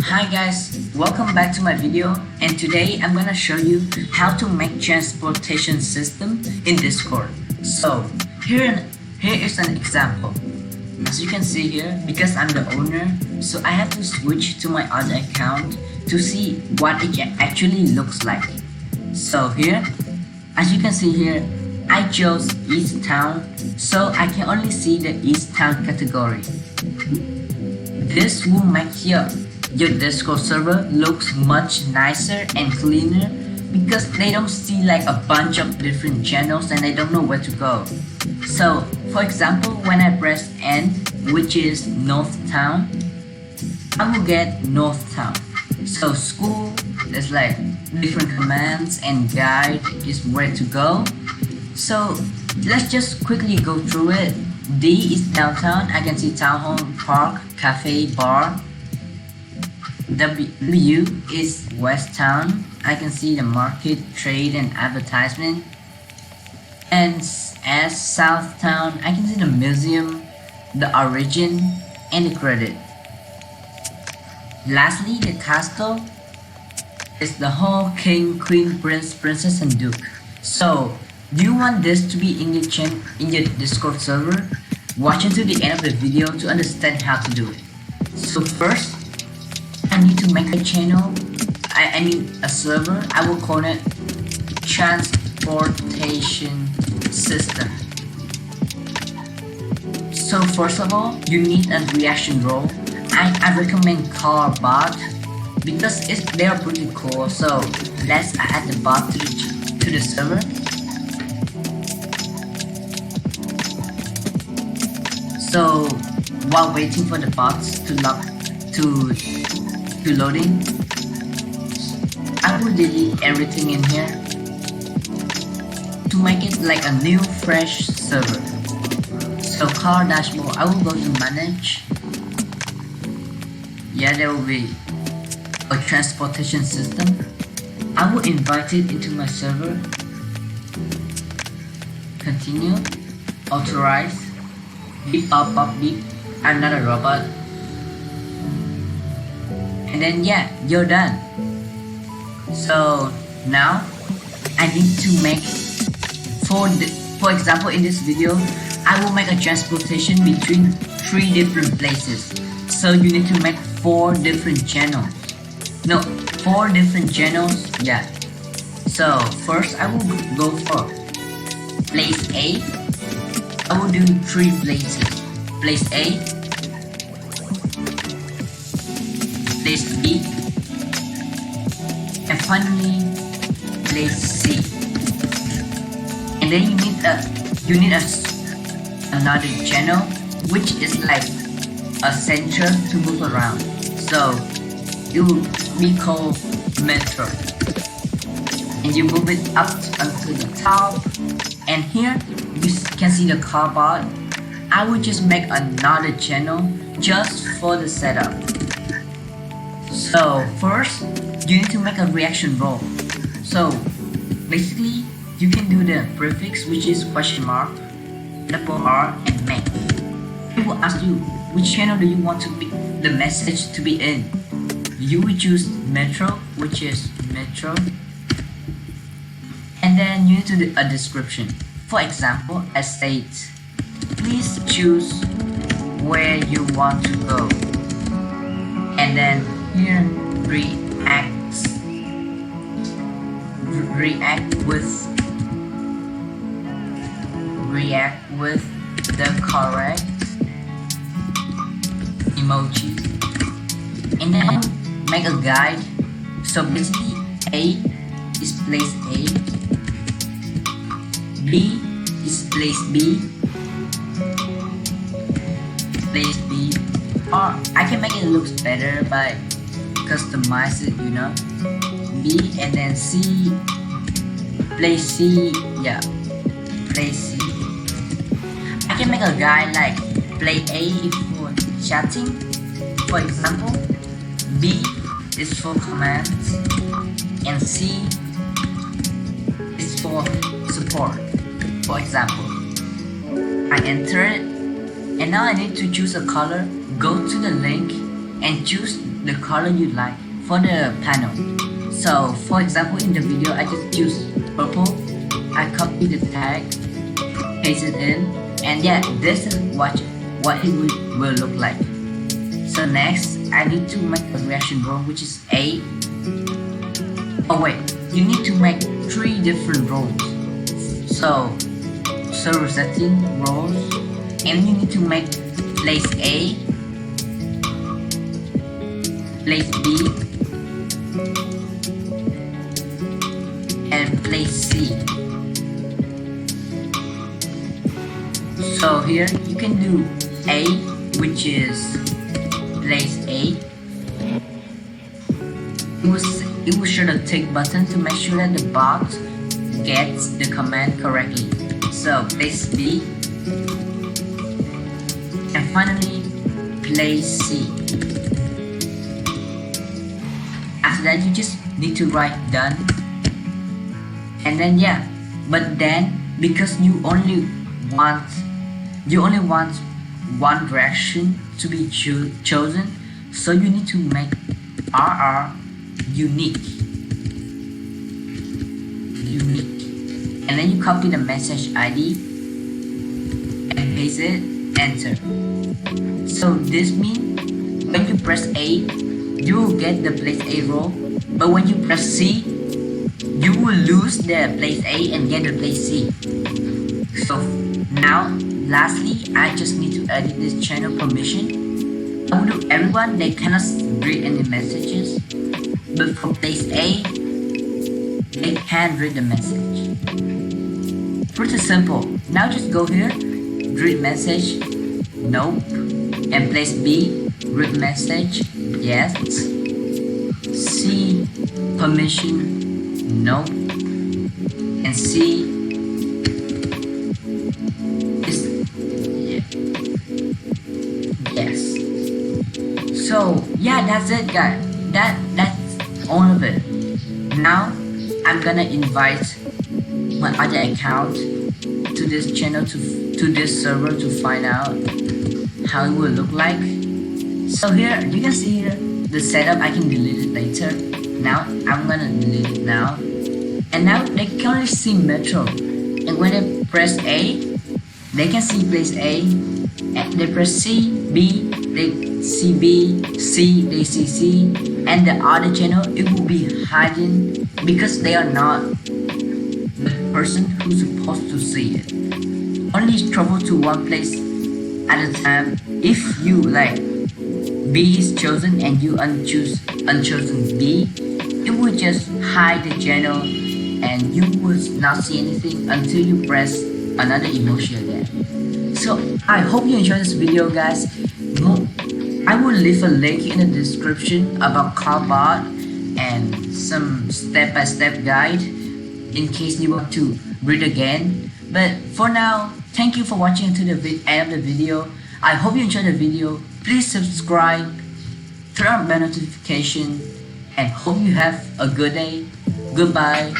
Hi guys, welcome back to my video, and today I'm gonna show you how to make transportation system in Discord. So here is an example. As you can see here, because I'm the owner, so I have to switch to my other account to see what it actually looks like. So here, as you can see here, I chose East Town, so I can only see the East Town category. This will make your Discord server looks much nicer and cleaner because they don't see like a bunch of different channels and they don't know where to go. So for example, when I press N, which is North Town, I will get North Town. So school, there's like different commands and guide is where to go. So let's just quickly go through it. D is downtown. I can see town hall, park, cafe, bar. W is West Town. I can see the market, trade, and advertisement. And as South Town, I can see the museum, the origin, and the credit. Lastly, the castle is the whole king, queen, prince, princess, and duke. So, do you want this to be in your Discord server? Watch until the end of the video to understand how to do it. So first, I need to make a channel. I need a server. I will call it transportation system. So first of all, you need a reaction role. I recommend car bot because they are pretty cool. So let's add the bot to the server. So while waiting for the bots to loading, I will delete everything in here to make it like a new fresh server. So car dashboard, I will go to manage. Yeah, there will be a transportation system. I will invite it into my server. Continue. Authorize. Beep up beep. I'm not a robot. And then yeah, you're done. So now I need to make for example, in this video I will make a transportation between 3 different places. So you need to make 4 different channels. No, 4 different channels. Yeah. So first I will go for place A. I will do 3 places. Place A, place B, and finally place C. And then you need another channel which is like a center to move around. So it will be called metro. And you move it up until the top. And here you can see the car bot. I will just make another channel just for the setup. So first, you need to make a reaction role. So basically, you can do the prefix, which is question mark, double R, and main. It will ask you which channel do you want the message to be in. You will choose metro, which is metro, and then you need to do a description. For example, I state, please choose where you want to go. And then here, react with the correct emoji. And then make a guide. So basically A is place A, B is place B, place B, or I can make it look better by customize it, you know. B and then C, place C, yeah, place C. I can make a guide like play A if for chatting, for example. B is for commands, and C is for support. For example, I enter it, and now I need to choose a color. Go to the link and choose the color you like for the panel. So for example, in the video I just choose purple. I copy the tag, paste it in, and yeah, this is what it will look like. So next I need to make a reaction role, which is A. Oh wait, you need to make 3 different roles. So server setting roles, and you need to make place A, place B, and place C. So here you can do A, which is place A. It will show the tick button to make sure that the bot gets the command correctly. So place B, and finally place C. After that you just need to write done, and then yeah, but then because you only want one direction to be chosen, so you need to make RR unique, and then you copy the message ID and paste it, enter. So this means when you press A, you will get the place A role, but when you press C, you will lose the place A and get the place C. So now lastly, I just need to edit this channel permission. I will do everyone, they cannot read any messages, but for place A, they can read the message. Pretty simple. Now just go here, read message, nope, and place B, read message, yes, C, permission, nope, and C is yes. So yeah, that's it guys. That's all of it. Now I'm gonna invite my other account to this channel, to this server, to find out how it will look like. So here you can see here the setup. I can delete it later. Now I'm gonna delete it now, and now they can only see Metro, and when they press A, they can see place A, and they press C, B, they see B, C, they see C, and the other channel it will be hiding because they are not the person who's supposed to see it. Only travel to one place at a time. If you like B is chosen and you unchosen B, it will just hide the channel and you will not see anything until you press another emoji again. So I hope you enjoyed this video guys. I will leave a link in the description about Carbot and some step-by-step guide in case you want to read again. But for now, thank you for watching to the end of the video. I hope you enjoyed the video. Please subscribe, turn on bell notification, and hope you have a good day. Goodbye.